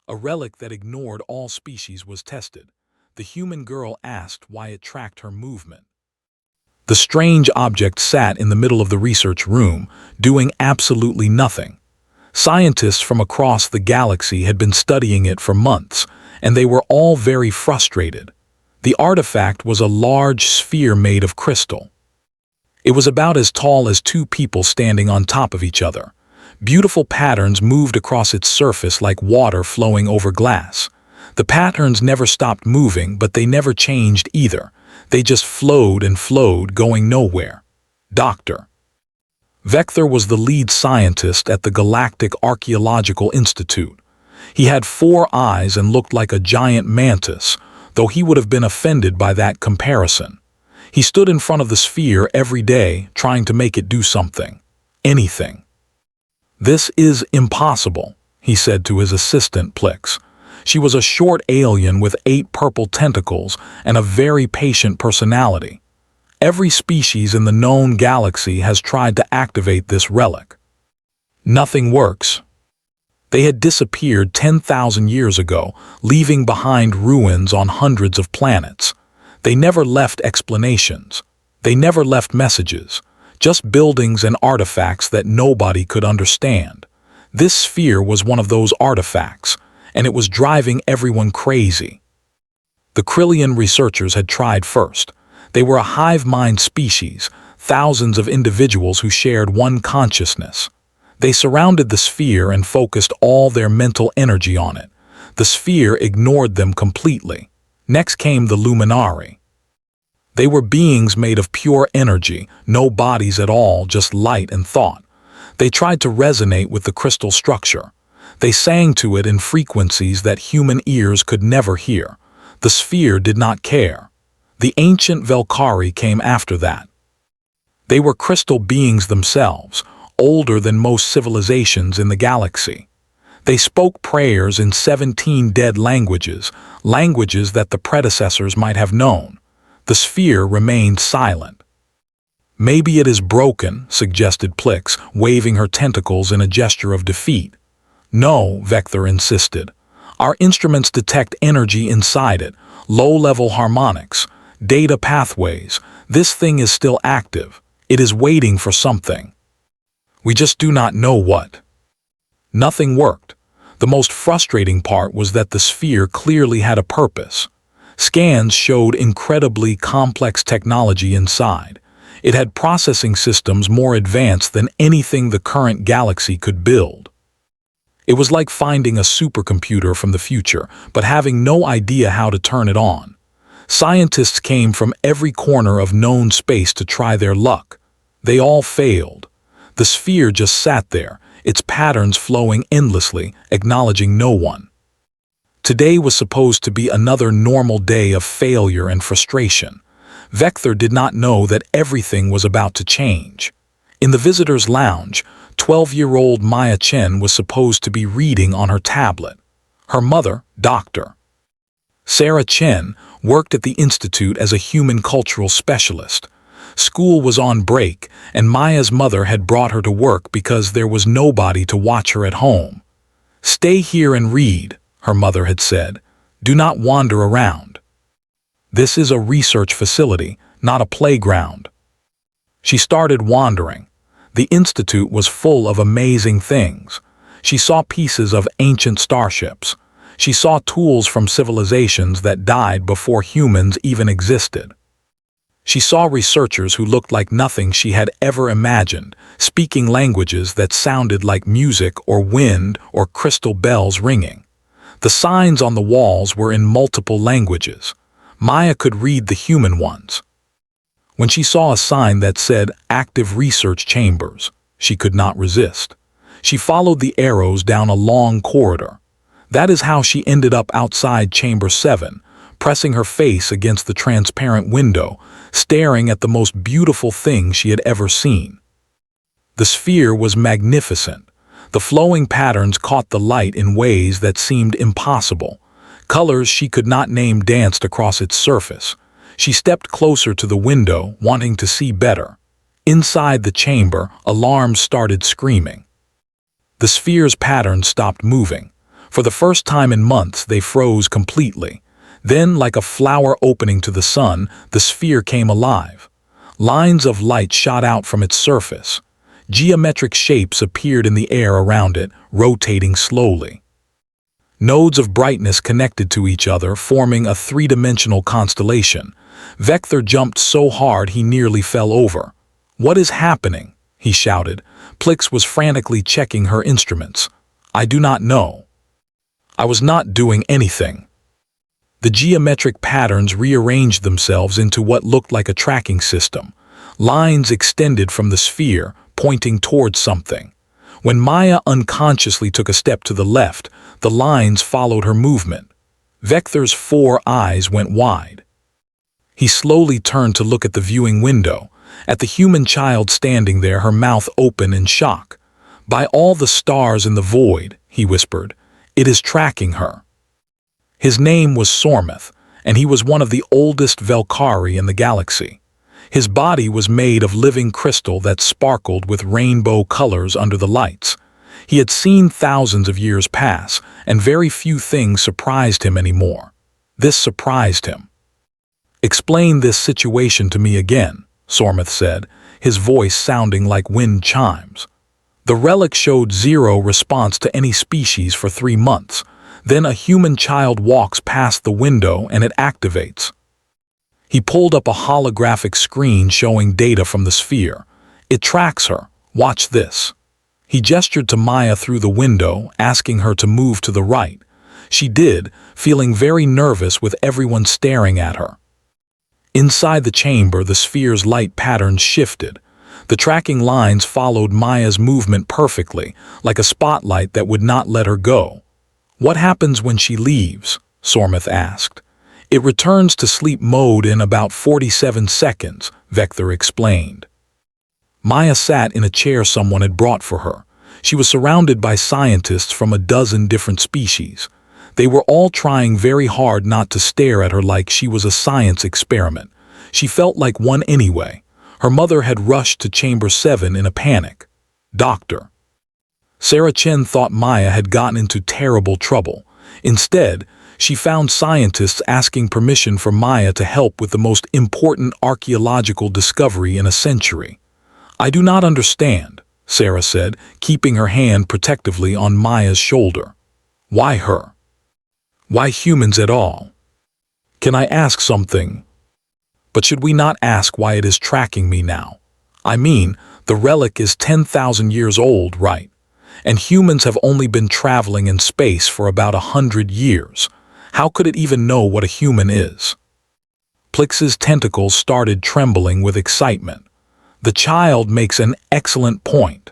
A relic that ignored all species was tested. The human girl asked why it tracked her movement. The strange object sat in the middle of the research room, doing absolutely nothing. Scientists from across the galaxy had been studying it for months, and they were all very frustrated. The artifact was a large sphere made of crystal. It was about as tall as two people standing on top of each other. Beautiful patterns moved across its surface like water flowing over glass. The patterns never stopped moving, but they never changed either. They just flowed and flowed, going nowhere. Dr. Vector was the lead scientist at the Galactic Archaeological Institute. He had 4 eyes and looked like a giant mantis, though he would have been offended by that comparison. He stood in front of the sphere every day, trying to make it do something. Anything. "This is impossible," he said to his assistant Plix. She was a short alien with 8 purple tentacles and a very patient personality. Every species in the known galaxy has tried to activate this relic. Nothing works. They had disappeared 10,000 years ago, leaving behind ruins on hundreds of planets. They never left explanations. They never left messages. Just buildings and artifacts that nobody could understand. This sphere was one of those artifacts, and it was driving everyone crazy. The Krillian researchers had tried first. They were a hive mind species, thousands of individuals who shared one consciousness. They surrounded the sphere and focused all their mental energy on it. The sphere ignored them completely. Next came the Luminari. They were beings made of pure energy, no bodies at all, just light and thought. They tried to resonate with the crystal structure. They sang to it in frequencies that human ears could never hear. The sphere did not care. The ancient Velkari came after that. They were crystal beings themselves, older than most civilizations in the galaxy. They spoke prayers in 17 dead languages, languages that the predecessors might have known. The sphere remained silent. "Maybe it is broken," suggested Plix, waving her tentacles in a gesture of defeat. "No," Vector insisted. "Our instruments detect energy inside it, low-level harmonics, data pathways. This thing is still active. It is waiting for something. We just do not know what." Nothing worked. The most frustrating part was that the sphere clearly had a purpose. Scans showed incredibly complex technology inside. It had processing systems more advanced than anything the current galaxy could build. It was like finding a supercomputer from the future, but having no idea how to turn it on. Scientists came from every corner of known space to try their luck. They all failed. The sphere just sat there, its patterns flowing endlessly, acknowledging no one. Today was supposed to be another normal day of failure and frustration. Vector did not know that everything was about to change. In the visitors' lounge, 12-year-old Maya Chen was supposed to be reading on her tablet. Her mother, Dr. Sarah Chen, worked at the institute as a human cultural specialist. School was on break, and Maya's mother had brought her to work because there was nobody to watch her at home. "Stay here and read," her mother had said. "Do not wander around. This is a research facility, not a playground." She started wandering. The institute was full of amazing things. She saw pieces of ancient starships. She saw tools from civilizations that died before humans even existed. She saw researchers who looked like nothing she had ever imagined, speaking languages that sounded like music or wind or crystal bells ringing. The signs on the walls were in multiple languages. Maya could read the human ones. When she saw a sign that said "Active Research Chambers," she could not resist. She followed the arrows down a long corridor. That is how she ended up outside Chamber 7, pressing her face against the transparent window, staring at the most beautiful thing she had ever seen. The sphere was magnificent. The flowing patterns caught the light in ways that seemed impossible. Colors she could not name danced across its surface. She stepped closer to the window, wanting to see better. Inside the chamber, alarms started screaming. The sphere's pattern stopped moving. For the first time in months, they froze completely. Then, like a flower opening to the sun, the sphere came alive. Lines of light shot out from its surface. Geometric shapes appeared in the air around it, rotating slowly. Nodes of brightness connected to each other, forming a three-dimensional constellation. Vector jumped so hard he nearly fell over. "What is happening?" he shouted. Plix was frantically checking her instruments. "I do not know. I was not doing anything." The geometric patterns rearranged themselves into what looked like a tracking system. Lines extended from the sphere, pointing towards something. When Maya unconsciously took a step to the left, the lines followed her movement. Vector's 4 eyes went wide. He slowly turned to look at the viewing window, at the human child standing there, her mouth open in shock. "By all the stars in the void," he whispered, "it is tracking her." His name was Sormeth, and he was one of the oldest Velkari in the galaxy. His body was made of living crystal that sparkled with rainbow colors under the lights. He had seen thousands of years pass, and very few things surprised him anymore. This surprised him. "Explain this situation to me again," Sormeth said, his voice sounding like wind chimes. "The relic showed zero response to any species for 3 months. Then a human child walks past the window and it activates." He pulled up a holographic screen showing data from the sphere. "It tracks her. Watch this." He gestured to Maya through the window, asking her to move to the right. She did, feeling very nervous with everyone staring at her. Inside the chamber, the sphere's light patterns shifted. The tracking lines followed Maya's movement perfectly, like a spotlight that would not let her go. "What happens when she leaves?" Sormeth asked. "It returns to sleep mode in about 47 seconds, Vector explained. Maya sat in a chair someone had brought for her. She was surrounded by scientists from a dozen different species. They were all trying very hard not to stare at her like she was a science experiment. She felt like one anyway. Her mother had rushed to Chamber 7 in a panic. "Doctor." Sarah Chen thought Maya had gotten into terrible trouble. Instead, she found scientists asking permission for Maya to help with the most important archaeological discovery in a century. "I do not understand," Sarah said, keeping her hand protectively on Maya's shoulder. "Why her? Why humans at all? Can I ask something? But should we not ask why it is tracking me now? I mean, the relic is 10,000 years old, right? And humans have only been traveling in space for about 100 years. How could it even know what a human is?" Plix's tentacles started trembling with excitement. "The child makes an excellent point.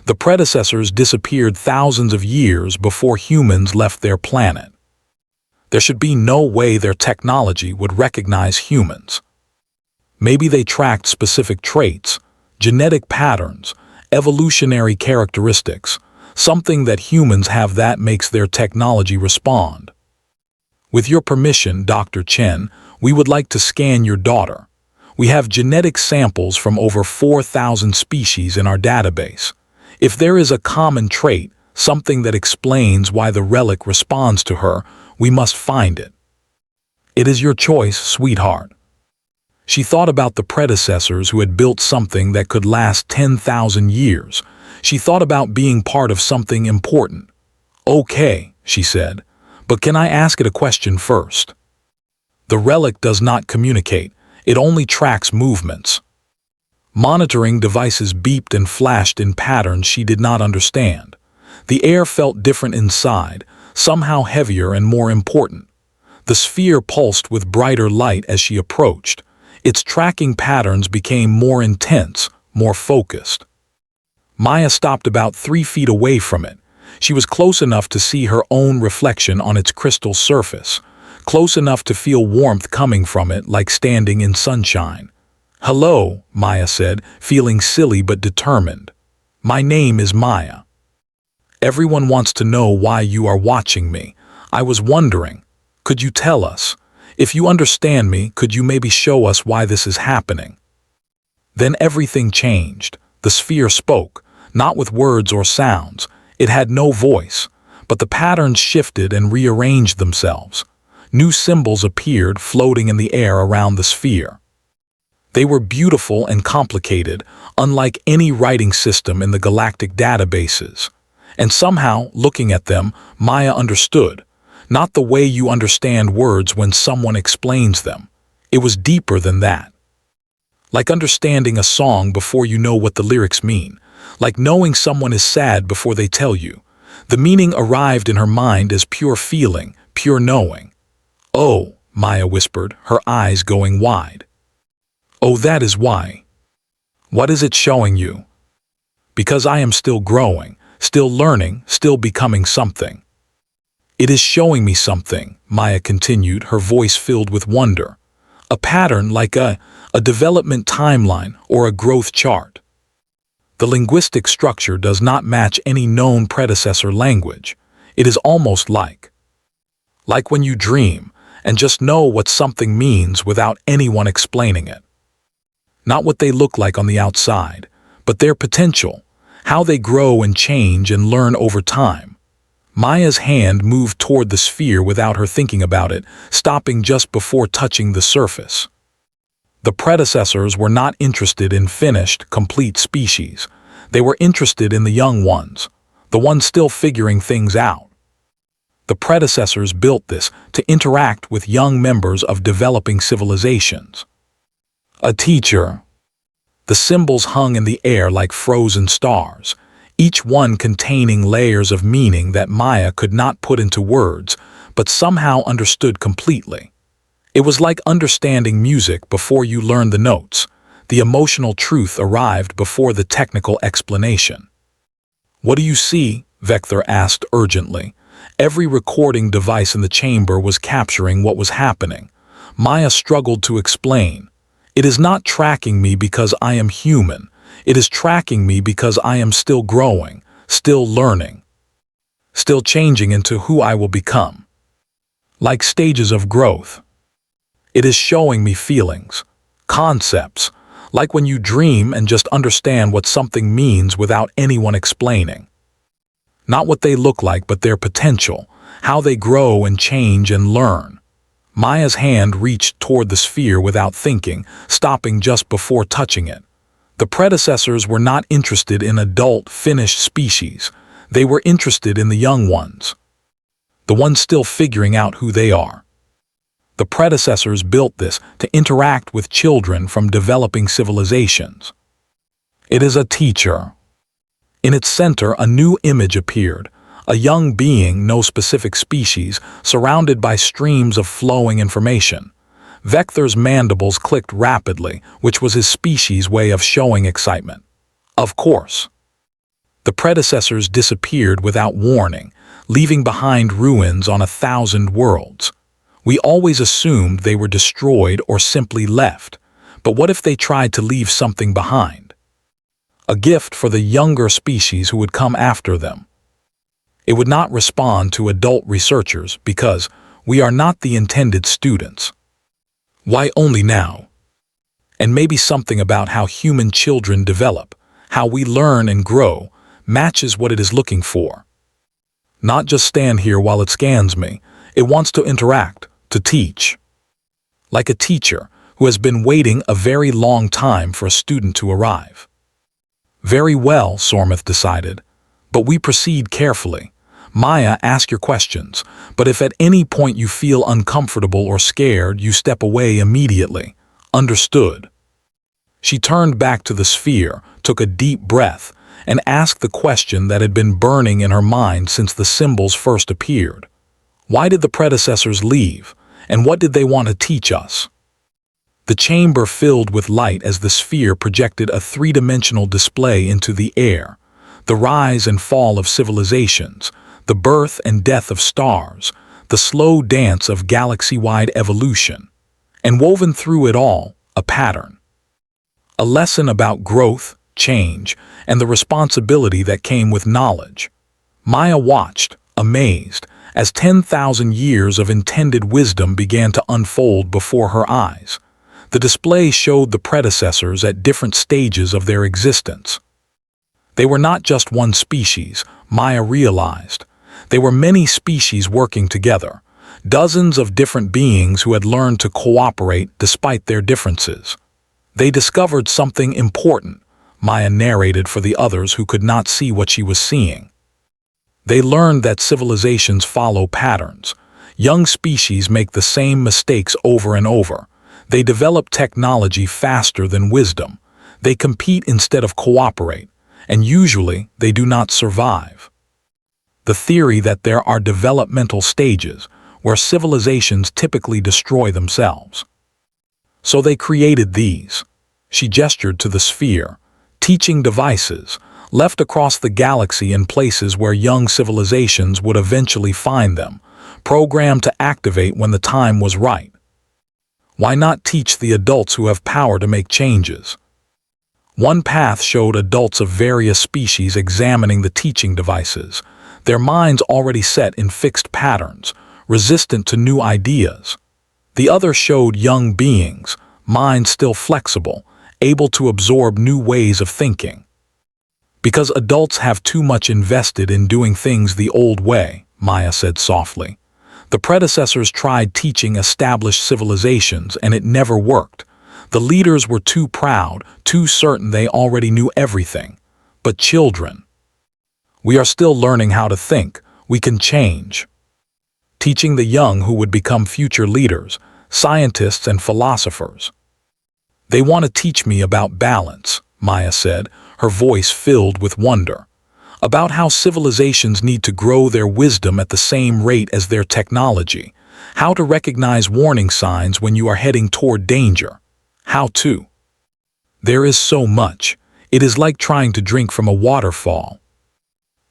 The predecessors disappeared thousands of years before humans left their planet. There should be no way their technology would recognize humans. Maybe they tracked specific traits, genetic patterns, evolutionary characteristics, something that humans have that makes their technology respond. With your permission, Dr. Chen, we would like to scan your daughter. We have genetic samples from over 4,000 species in our database. If there is a common trait, something that explains why the relic responds to her, we must find it. It is your choice, sweetheart." She thought about the predecessors who had built something that could last 10,000 years. She thought about being part of something important. "Okay," she said, "but can I ask it a question first?" "The relic does not communicate. It only tracks movements." Monitoring devices beeped and flashed in patterns she did not understand. The air felt different inside, somehow heavier and more important. The sphere pulsed with brighter light as she approached. Its tracking patterns became more intense, more focused. Maya stopped about 3 feet away from it. She was close enough to see her own reflection on its crystal surface, close enough to feel warmth coming from it like standing in sunshine. "Hello," Maya said, feeling silly but determined. "My name is Maya. Everyone wants to know why you are watching me. I was wondering, could you tell us? If you understand me, could you maybe show us why this is happening?" Then everything changed. The sphere spoke, not with words or sounds. It had no voice, but the patterns shifted and rearranged themselves. New symbols appeared floating in the air around the sphere. They were beautiful and complicated, unlike any writing system in the galactic databases. And somehow, looking at them, Maya understood. Not the way you understand words when someone explains them. It was deeper than that. Like understanding a song before you know what the lyrics mean. Like knowing someone is sad before they tell you. The meaning arrived in her mind as pure feeling, pure knowing. "Oh," Maya whispered, her eyes going wide. "Oh, that is why. What is it showing you?" "Because I am still growing, still learning, still becoming something." "It is showing me something," Maya continued, her voice filled with wonder. "A pattern like a development timeline or a growth chart. The linguistic structure does not match any known predecessor language. It is almost like when you dream and just know what something means without anyone explaining it. Not what they look like on the outside, but their potential, how they grow and change and learn over time." Maya's hand moved toward the sphere without her thinking about it, stopping just before touching the surface. The predecessors were not interested in finished, complete species. They were interested in the young ones, the ones still figuring things out. The predecessors built this to interact with young members of developing civilizations. A teacher. The symbols hung in the air like frozen stars, each one containing layers of meaning that Maya could not put into words, but somehow understood completely. It was like understanding music before you learned the notes. The emotional truth arrived before the technical explanation. "What do you see?" Vector asked urgently. Every recording device in the chamber was capturing what was happening. Maya struggled to explain. "It is not tracking me because I am human. It is tracking me because I am still growing, still learning, still changing into who I will become. Like stages of growth. It is showing me feelings, concepts, like when you dream and just understand what something means without anyone explaining. Not what they look like, but their potential, how they grow and change and learn." Maya's hand reached toward the sphere without thinking, stopping just before touching it. The predecessors were not interested in adult, finished species. They were interested in the young ones, the ones still figuring out who they are. The predecessors built this to interact with children from developing civilizations. It is a teacher. In its center, a new image appeared, a young being, no specific species, surrounded by streams of flowing information. Vector's mandibles clicked rapidly, which was his species' way of showing excitement. Of course. The predecessors disappeared without warning, leaving behind ruins on 1,000 worlds. We always assumed they were destroyed or simply left, but what if they tried to leave something behind? A gift for the younger species who would come after them. It would not respond to adult researchers because we are not the intended students. Why only now? And maybe something about how human children develop, how we learn and grow, matches what it is looking for. Not just stand here while it scans me. It wants to interact, to teach. Like a teacher who has been waiting a very long time for a student to arrive. Very well, Sormuth decided. But we proceed carefully. Maya, ask your questions, but if at any point you feel uncomfortable or scared, you step away immediately. Understood? She turned back to the sphere, took a deep breath, and asked the question that had been burning in her mind since the symbols first appeared. Why did the predecessors leave, and what did they want to teach us? The chamber filled with light as the sphere projected a three-dimensional display into the air. The rise and fall of civilizations, the birth and death of stars, the slow dance of galaxy-wide evolution. And woven through it all, a pattern. A lesson about growth, change, and the responsibility that came with knowledge. Maya watched, amazed, as 10,000 years of intended wisdom began to unfold before her eyes. The display showed the predecessors at different stages of their existence. They were not just one species, Maya realized. They were many species working together, dozens of different beings who had learned to cooperate despite their differences. They discovered something important, Maya narrated for the others who could not see what she was seeing. They learned that civilizations follow patterns. Young species make the same mistakes over and over. They develop technology faster than wisdom. They compete instead of cooperate, and usually they do not survive. The theory that there are developmental stages where civilizations typically destroy themselves. So they created these. She gestured to the sphere, teaching devices, left across the galaxy in places where young civilizations would eventually find them, programmed to activate when the time was right. Why not teach the adults who have power to make changes? One path showed adults of various species examining the teaching devices, their minds already set in fixed patterns, resistant to new ideas. The other showed young beings, minds still flexible, able to absorb new ways of thinking. Because adults have too much invested in doing things the old way, Maya said softly. The predecessors tried teaching established civilizations and it never worked. The leaders were too proud, too certain they already knew everything. But children, we are still learning how to think. We can change. Teaching the young who would become future leaders, scientists and philosophers. They want to teach me about balance, Maya said, her voice filled with wonder. About how civilizations need to grow their wisdom at the same rate as their technology. How to recognize warning signs when you are heading toward danger. How to. There is so much. It is like trying to drink from a waterfall.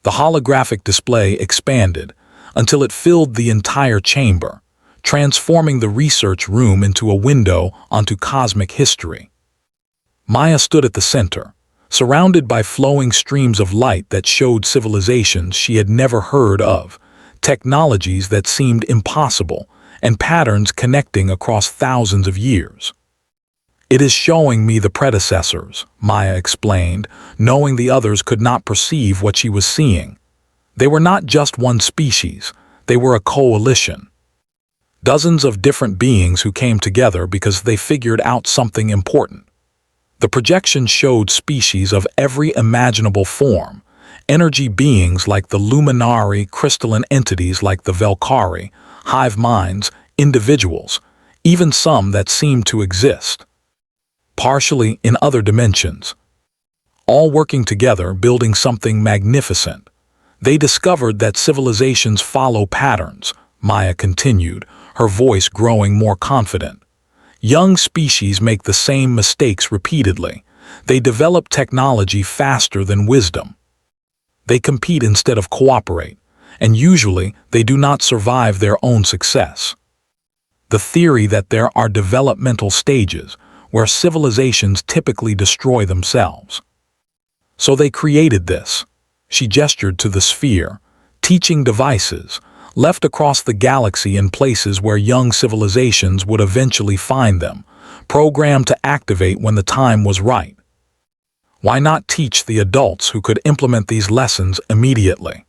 The holographic display expanded until it filled the entire chamber, transforming the research room into a window onto cosmic history. Maya stood at the center, surrounded by flowing streams of light that showed civilizations she had never heard of, technologies that seemed impossible, and patterns connecting across thousands of years. It is showing me the predecessors, Maya explained, knowing the others could not perceive what she was seeing. They were not just one species, they were a coalition. Dozens of different beings who came together because they figured out something important. The projection showed species of every imaginable form, energy beings like the Luminari, crystalline entities like the Velkari, hive minds, individuals, even some that seemed to exist partially in other dimensions, all working together building something magnificent. They discovered that civilizations follow patterns, Maya continued, her voice growing more confident. Young species make the same mistakes repeatedly. They develop technology faster than wisdom. They compete instead of cooperate, and usually they do not survive their own success. The theory that there are developmental stages where civilizations typically destroy themselves. So they created this. She gestured to the sphere, teaching devices, left across the galaxy in places where young civilizations would eventually find them, programmed to activate when the time was right. Why not teach the adults who could implement these lessons immediately?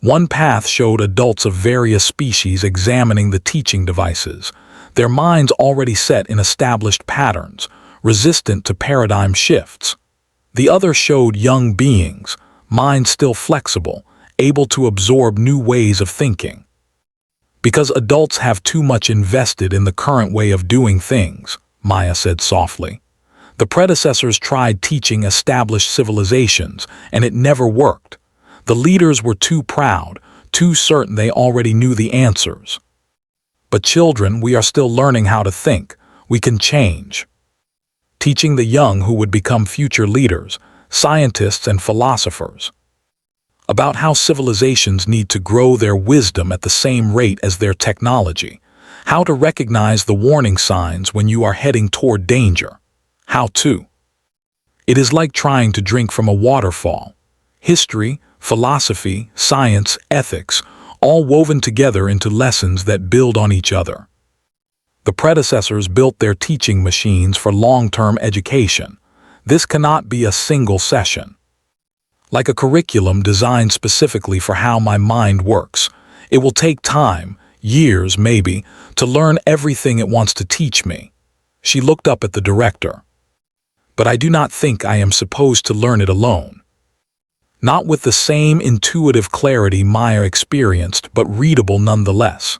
One path showed adults of various species examining the teaching devices, their minds already set in established patterns, resistant to paradigm shifts. The other showed young beings, minds still flexible, able to absorb new ways of thinking. Because adults have too much invested in the current way of doing things, Maya said softly. The predecessors tried teaching established civilizations, and it never worked. The leaders were too proud, too certain they already knew the answers. But children, we are still learning how to think. We can change. Teaching the young who would become future leaders, scientists and philosophers. About how civilizations need to grow their wisdom at the same rate as their technology. How to recognize the warning signs when you are heading toward danger. How to. It is like trying to drink from a waterfall. History, philosophy, science, ethics, all woven together into lessons that build on each other. The predecessors built their teaching machines for long-term education. This cannot be a single session. like a curriculum designed specifically for how my mind works. It will take time, years maybe, to learn everything it wants to teach me. She looked up at the director. But I do not think I am supposed to learn it alone. Not with the same intuitive clarity Maya experienced, but readable nonetheless.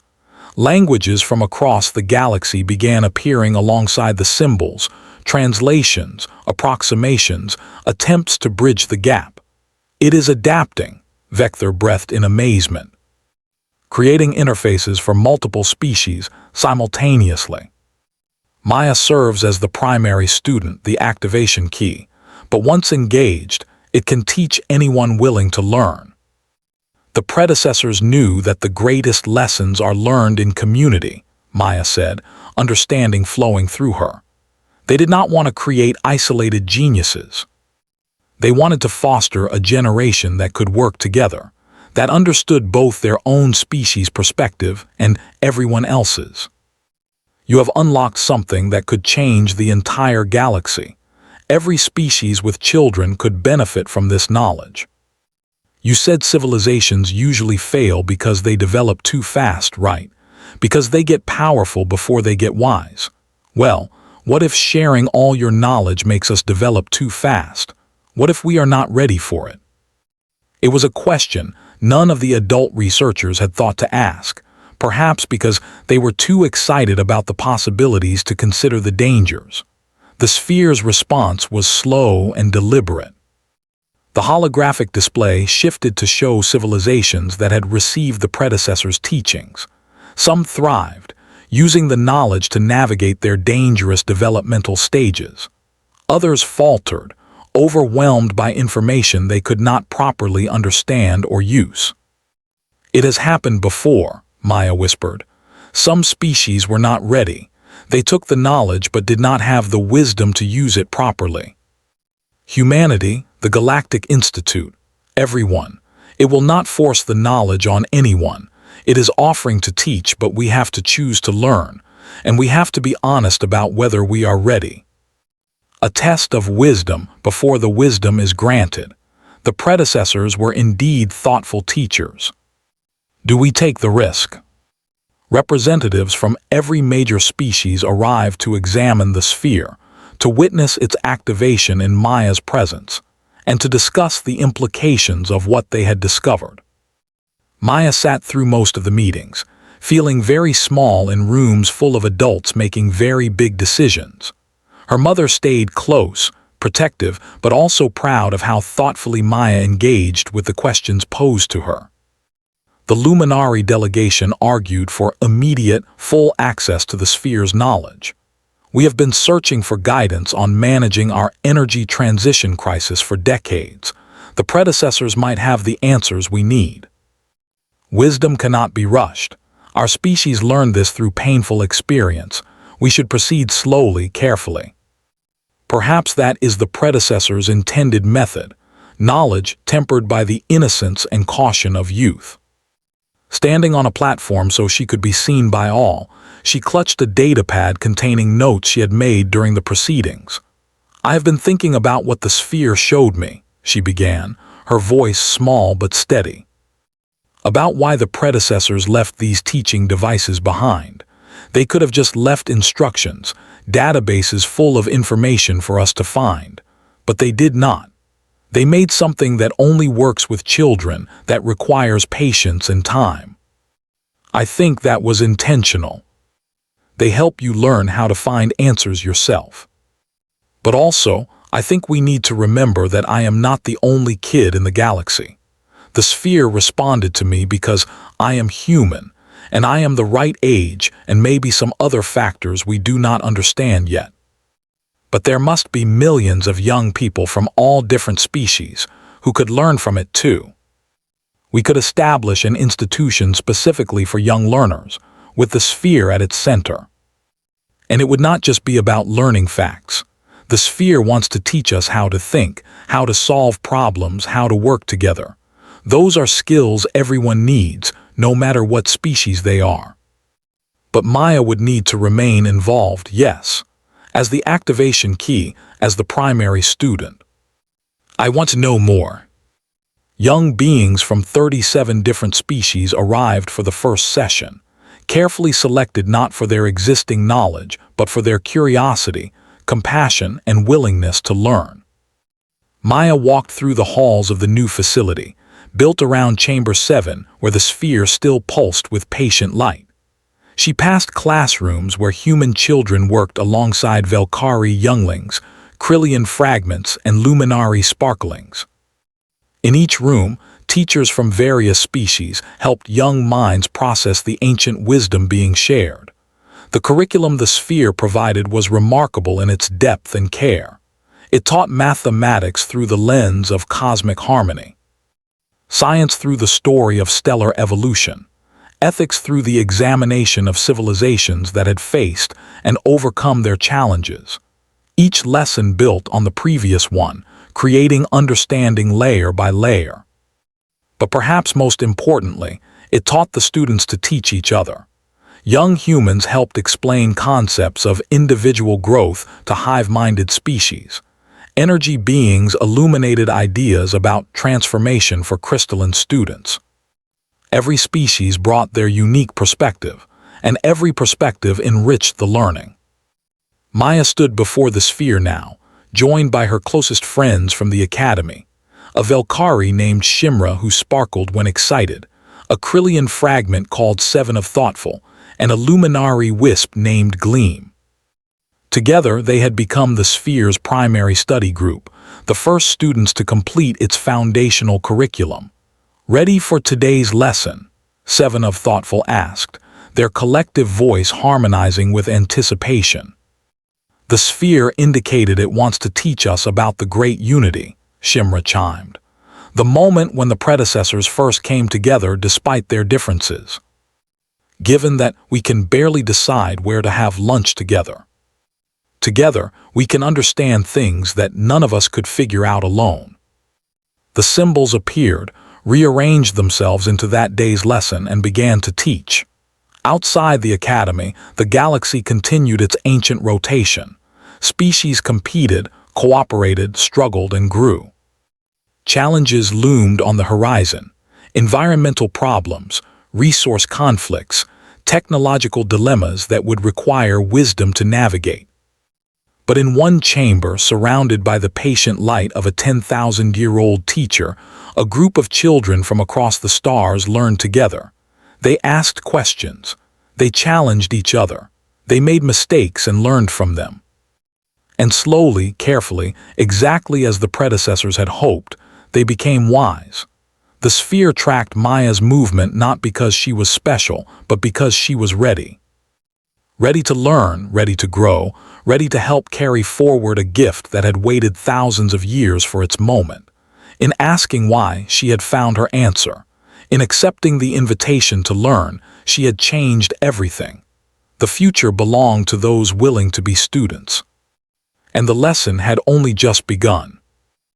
Languages from across the galaxy began appearing alongside the symbols, translations, approximations, attempts to bridge the gap. It is adapting, Vector breathed in amazement, creating interfaces for multiple species simultaneously. Maya serves as the primary student, the activation key, but once engaged, it can teach anyone willing to learn. The predecessors knew that the greatest lessons are learned in community, Maya said, understanding flowing through her. They did not want to create isolated geniuses. They wanted to foster a generation that could work together, that understood both their own species' perspective and everyone else's. You have unlocked something that could change the entire galaxy. Every species with children could benefit from this knowledge. You said civilizations usually fail because they develop too fast, right? Because they get powerful before they get wise. Well, what if sharing all your knowledge makes us develop too fast? What if we are not ready for it? It was a question none of the adult researchers had thought to ask, perhaps because they were too excited about the possibilities to consider the dangers. The sphere's response was slow and deliberate. The holographic display shifted to show civilizations that had received the predecessors' teachings. Some thrived, using the knowledge to navigate their dangerous developmental stages. Others faltered, overwhelmed by information they could not properly understand or use. It has happened before, Maya whispered. Some species were not ready. They took the knowledge but did not have the wisdom to use it properly. Humanity, the Galactic Institute, everyone. It will not force the knowledge on anyone. It is offering to teach, but we have to choose to learn, and we have to be honest about whether we are ready. A test of wisdom before the wisdom is granted. The predecessors were indeed thoughtful teachers. Do we take the risk? Representatives from every major species arrived to examine the sphere, to witness its activation in Maya's presence, and to discuss the implications of what they had discovered. Maya sat through most of the meetings, feeling very small in rooms full of adults making very big decisions. Her mother stayed close, protective, but also proud of how thoughtfully Maya engaged with the questions posed to her. The Luminari delegation argued for immediate, full access to the sphere's knowledge. We have been searching for guidance on managing our energy transition crisis for decades. The predecessors might have the answers we need. Wisdom cannot be rushed. Our species learned this through painful experience. We should proceed slowly, carefully. Perhaps that is the predecessor's intended method, knowledge tempered by the innocence and caution of youth. Standing on a platform so she could be seen by all, she clutched a datapad containing notes she had made during the proceedings. I have been thinking about what the sphere showed me, she began, her voice small but steady. About why the predecessors left these teaching devices behind. They could have just left instructions, databases full of information for us to find. But they did not. They made something that only works with children, that requires patience and time. I think that was intentional. They help you learn how to find answers yourself. But also, I think we need to remember that I am not the only kid in the galaxy. The sphere responded to me because I am human, and I am the right age and maybe some other factors we do not understand yet. But there must be millions of young people from all different species who could learn from it too. We could establish an institution specifically for young learners, with the sphere at its center. And it would not just be about learning facts. The sphere wants to teach us how to think, how to solve problems, how to work together. Those are skills everyone needs, no matter what species they are. But Maya would need to remain involved, yes, as the activation key, as the primary student. I want to know more. Young beings from 37 different species arrived for the first session, carefully selected not for their existing knowledge, but for their curiosity, compassion, and willingness to learn. Maya walked through the halls of the new facility, built around Chamber 7, where the sphere still pulsed with patient light. She passed classrooms where human children worked alongside Velkari younglings, Krillian fragments, and Luminari sparklings. In each room, teachers from various species helped young minds process the ancient wisdom being shared. The curriculum the sphere provided was remarkable in its depth and care. It taught mathematics through the lens of cosmic harmony, science through the story of stellar evolution, ethics through the examination of civilizations that had faced and overcome their challenges. Each lesson built on the previous one, creating understanding layer by layer. But perhaps most importantly, it taught the students to teach each other. Young humans helped explain concepts of individual growth to hive-minded species. Energy beings illuminated ideas about transformation for crystalline students. Every species brought their unique perspective, and every perspective enriched the learning. Maya stood before the sphere now, joined by her closest friends from the academy. A Velkari named Shimra who sparkled when excited, a Krillian fragment called Seven of Thoughtful, and a Luminari wisp named Gleam. Together, they had become the sphere's primary study group, the first students to complete its foundational curriculum. "Ready for today's lesson?" Seven of Thoughtful asked, their collective voice harmonizing with anticipation. "The sphere indicated it wants to teach us about the great unity," Shimra chimed. "The moment when the predecessors first came together despite their differences. Given that we can barely decide where to have lunch together. Together, we can understand things that none of us could figure out alone." The symbols appeared, rearranged themselves into that day's lesson, and began to teach. Outside the academy, the galaxy continued its ancient rotation. Species competed, cooperated, struggled, and grew. Challenges loomed on the horizon: environmental problems, resource conflicts, technological dilemmas that would require wisdom to navigate. But in one chamber, surrounded by the patient light of a 10,000-year-old teacher, a group of children from across the stars learned together. They asked questions. They challenged each other. They made mistakes and learned from them. And slowly, carefully, exactly as the predecessors had hoped, they became wise. The sphere tracked Maya's movement not because she was special, but because she was ready. Ready to learn, ready to grow, ready to help carry forward a gift that had waited thousands of years for its moment. In asking why, she had found her answer. In accepting the invitation to learn, she had changed everything. The future belonged to those willing to be students. And the lesson had only just begun.